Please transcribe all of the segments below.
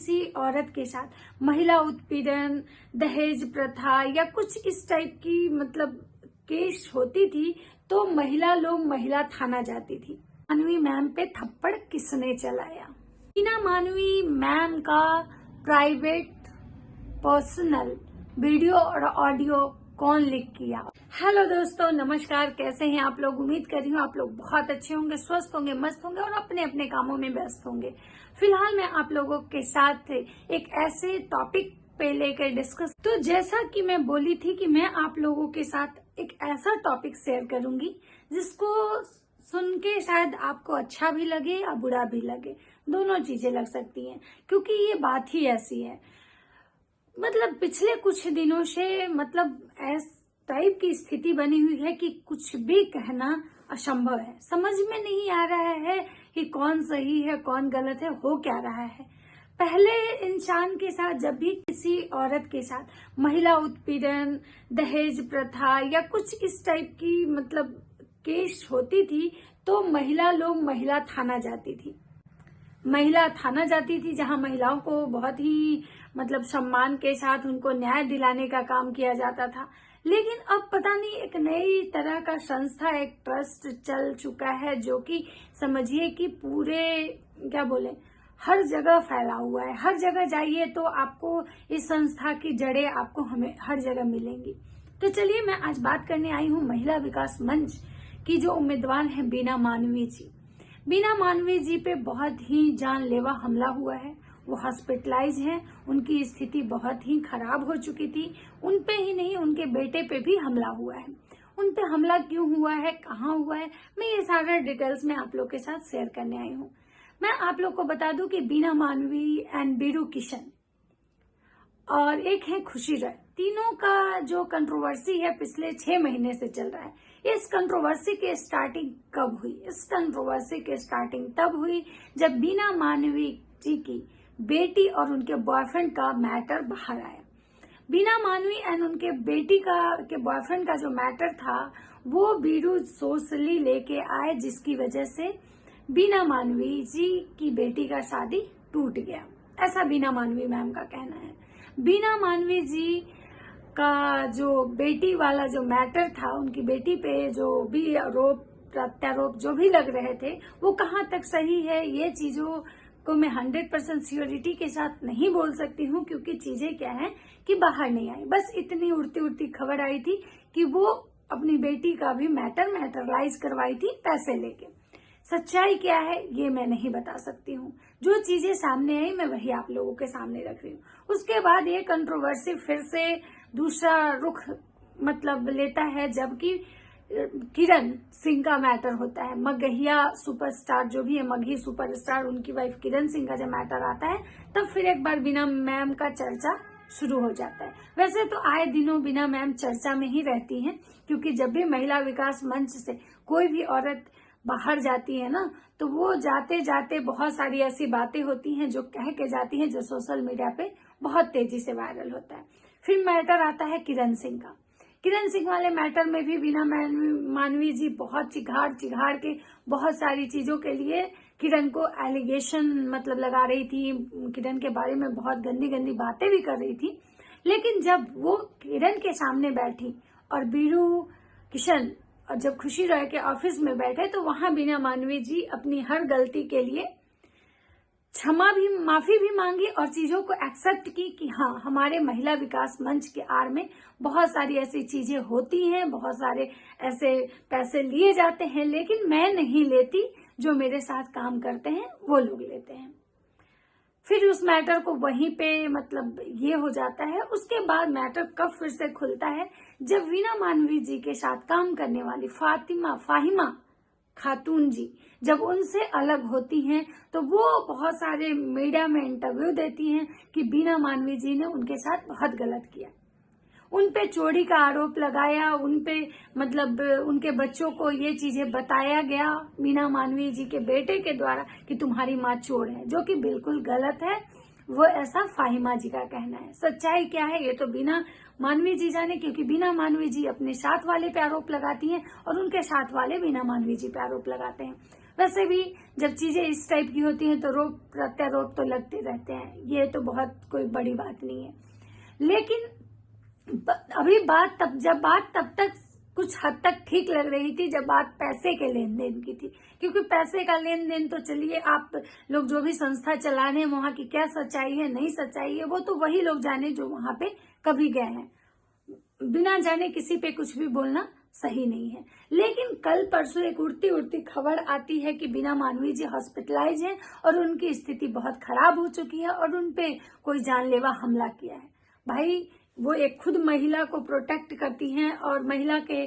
किसी औरत के साथ महिला उत्पीड़न, दहेज प्रथा या कुछ इस टाइप की केस होती थी तो महिला थाना जाती थी। मानवी मैम पे थप्पड़ किसने चलाया? मीना मानवी मैम का प्राइवेट पर्सनल वीडियो और ऑडियो कौन लीक किया? हेलो दोस्तों, नमस्कार। कैसे हैं आप लोग? उम्मीद कर रही हूँ आप लोग बहुत अच्छे होंगे, स्वस्थ होंगे, मस्त होंगे और अपने अपने कामों में व्यस्त होंगे। फिलहाल मैं आप लोगों के साथ एक ऐसे टॉपिक पे लेकर डिस्कस, तो जैसा कि मैं बोली थी कि मैं आप लोगों के साथ एक ऐसा टॉपिक शेयर करूंगी जिसको सुन के शायद आपको अच्छा भी लगे या बुरा भी लगे, दोनों चीजें लग सकती हैं, क्योंकि ये बात ही ऐसी है। पिछले कुछ दिनों से ऐस टाइप की स्थिति बनी हुई है कि कुछ भी कहना असंभव है। समझ में नहीं आ रहा है कि कौन सही है कौन गलत है, हो क्या रहा है। पहले इंसान के साथ जब भी किसी औरत के साथ महिला उत्पीड़न, दहेज प्रथा या कुछ इस टाइप की केस होती थी तो महिला थाना जाती थी। महिला थाना जाती थी जहां महिलाओं को बहुत ही सम्मान के साथ उनको न्याय दिलाने का काम किया जाता था। लेकिन अब पता नहीं एक नई तरह का संस्था, एक ट्रस्ट चल चुका है जो कि समझिए कि पूरे हर जगह फैला हुआ है। हर जगह जाइए तो आपको इस संस्था की जड़ें आपको हमें हर जगह मिलेंगी। तो चलिए, मैं आज बात करने आई हूँ महिला विकास मंच की जो उम्मीदवार हैं बीना मानवी जी। बीना मानवी जी पे बहुत ही जानलेवा हमला हुआ है। वो हॉस्पिटलाइज हैं, उनकी स्थिति बहुत ही खराब हो चुकी थी। उन पे ही नहीं, उनके बेटे पे भी हमला हुआ है। उन पे हमला क्यों हुआ है, कहाँ हुआ है, मैं ये सारा डिटेल्स में आप लोग के साथ शेयर करने आई हूँ। मैं आप लोग को बता दूं कि बीना मानवी एंड बीरू किशन और एक है खुशी राय, तीनों का जो कंट्रोवर्सी है पिछले 6 महीने से चल रहा है। इस कंट्रोवर्सी की स्टार्टिंग कब हुई? इस कंट्रोवर्सी की स्टार्टिंग तब हुई जब बीना मानवी जी की बेटी और उनके बॉयफ्रेंड का मैटर बाहर आया। बीना मानवी एंड उनके बेटी के बॉयफ्रेंड का जो मैटर था वो बीरू सोशली लेके आए, जिसकी वजह से बीना मानवी जी की बेटी का शादी टूट गया। ऐसा बीना मानवी मैम का कहना है। बीना मानवी जी का जो बेटी वाला जो मैटर था, उनकी बेटी पे जो भी आरोप प्रत्यारोप जो भी लग रहे थे वो कहाँ तक सही है, ये चीजों को मैं 100% श्योरिटी के साथ नहीं बोल सकती हूँ, क्योंकि चीजें क्या है कि बाहर नहीं आई। बस इतनी उड़ती उड़ती खबर आई थी कि वो अपनी बेटी का भी मैटरलाइज करवाई थी पैसे लेके। सच्चाई क्या है ये मैं नहीं बता सकती हूँ। जो चीजें सामने आई मैं वही आप लोगों के सामने रख रही हूँ। उसके बाद ये कंट्रोवर्सी फिर से दूसरा रुख लेता है, जबकि किरण सिंह का मैटर होता है। मगहिया सुपरस्टार जो भी है, मगही सुपरस्टार, उनकी वाइफ किरण सिंह का जब मैटर आता है तब फिर एक बार बीना मैम का चर्चा शुरू हो जाता है। वैसे तो आए दिनों बीना मैम चर्चा में ही रहती हैं, क्योंकि जब भी महिला विकास मंच से कोई भी औरत बाहर जाती है ना, तो वो जाते जाते बहुत सारी ऐसी बातें होती हैं जो कह के जाती हैं, जो सोशल मीडिया पे बहुत तेजी से वायरल होता है। फिर मैटर आता है किरण सिंह का। किरण सिंह वाले मैटर में भी बीना मानवी जी बहुत चिघाड़ के बहुत सारी चीजों के लिए किरण को एलिगेशन लगा रही थी, किरण के बारे में बहुत गंदी गंदी बातें भी कर रही थी। लेकिन जब वो किरण के सामने बैठी और बीरू किशन और जब खुशी राय के ऑफिस में बैठे तो वहां बीना मानवी जी अपनी हर गलती के लिए माफी भी मांगी और चीजों को एक्सेप्ट की कि हाँ, हमारे महिला विकास मंच के आड़ में बहुत सारी ऐसी चीजें होती हैं, बहुत सारे ऐसे पैसे लिए जाते हैं, लेकिन मैं नहीं लेती, जो मेरे साथ काम करते हैं वो लोग लेते हैं। फिर उस मैटर को वहीं पे ये हो जाता है। उसके बाद मैटर कब फिर से खुलता है, जब बीना मानवी जी के साथ काम करने वाली फाहिमा खातून जी जब उनसे अलग होती हैं तो वो बहुत सारे मीडिया में इंटरव्यू देती हैं कि बीना मानवी जी ने उनके साथ बहुत गलत किया, उन पे चोरी का आरोप लगाया, उन पे उनके बच्चों को ये चीजें बताया गया बीना मानवी जी के बेटे के द्वारा कि तुम्हारी माँ चोर है, जो कि बिल्कुल गलत है। वो ऐसा फाहिमा जी का कहना है। सच्चाई क्या है ये तो बीना मानवी जी जाने, क्योंकि बीना मानवी जी अपने साथ वाले पे आरोप लगाती हैं और उनके साथ वाले बीना मानवी जी पे आरोप लगाते हैं। वैसे भी जब चीजें इस टाइप की होती हैं तो रोप प्रत्यारोप तो लगते रहते हैं, ये तो बहुत कोई बड़ी बात नहीं है। लेकिन अभी जब बात तब तक कुछ हद तक ठीक लग रही थी जब बात पैसे के लेन देन की थी, क्योंकि पैसे का लेन देन तो चलिए आप लोग जो भी संस्था चला रहे हैं वहां की क्या सच्चाई है नहीं सच्चाई है वो तो वही लोग जाने जो वहां पे कभी गए हैं। बिना जाने किसी पे कुछ भी बोलना सही नहीं है। लेकिन कल परसों एक उड़ती खबर आती है कि बीना मानवी जी हॉस्पिटलाइज हैं और उनकी स्थिति बहुत खराब हो चुकी है और उनपे कोई जानलेवा हमला किया है। भाई वो एक खुद महिला को प्रोटेक्ट करती हैं और महिला के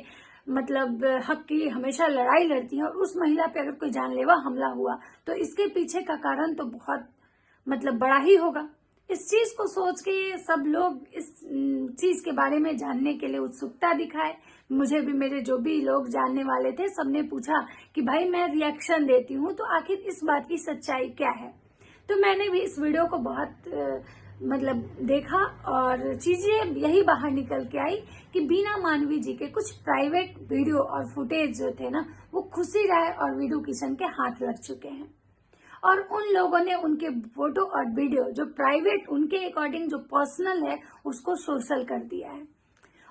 मतलब हक की हमेशा लड़ाई लड़ती हैं, और उस महिला पे अगर कोई जानलेवा हमला हुआ तो इसके पीछे का कारण तो बहुत मतलब बड़ा ही होगा। इस चीज को सोच के सब लोग इस चीज के बारे में जानने के लिए उत्सुकता दिखाए। मुझे भी मेरे जो भी लोग जानने वाले थे सबने पूछा कि भाई मैं रिएक्शन देती हूँ तो आखिर इस बात की सच्चाई क्या है। तो मैंने भी इस वीडियो को बहुत मतलब देखा और चीजें यही बाहर निकल के आई कि बीना मानवी जी के कुछ प्राइवेट वीडियो और फुटेज जो थे ना वो खुशी राय और वीडू किशन के हाथ लग चुके हैं, और उन लोगों ने उनके फोटो और वीडियो जो प्राइवेट उनके अकॉर्डिंग जो पर्सनल है उसको सोशल कर दिया है।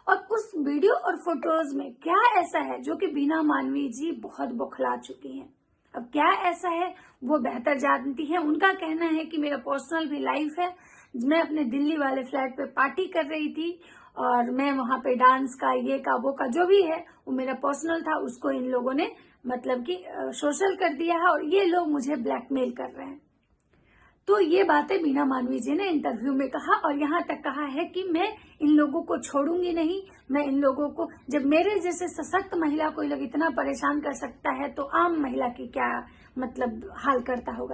और उस वीडियो और फोटोज में क्या ऐसा है जो कि बीना मानवी जी बहुत बौखला चुकी हैं। अब क्या ऐसा है वो बेहतर जानती है। उनका कहना है कि मेरा पर्सनल भी लाइफ है, मैं अपने दिल्ली वाले फ्लैट पे पार्टी कर रही थी और मैं वहां पे डांस का ये का वो का जो भी है वो मेरा पर्सनल था, उसको इन लोगों ने मतलब कि सोशल कर दिया है और ये लोग मुझे ब्लैकमेल कर रहे हैं। तो ये बातें बीना मानवी जी ने इंटरव्यू में कहा और यहाँ तक कहा है कि मैं इन लोगों को छोड़ूंगी नहीं। मैं इन लोगों को, जब मेरे जैसे सशक्त महिला कोई लोग इतना परेशान कर सकता है तो आम महिला की क्या मतलब हाल करता होगा।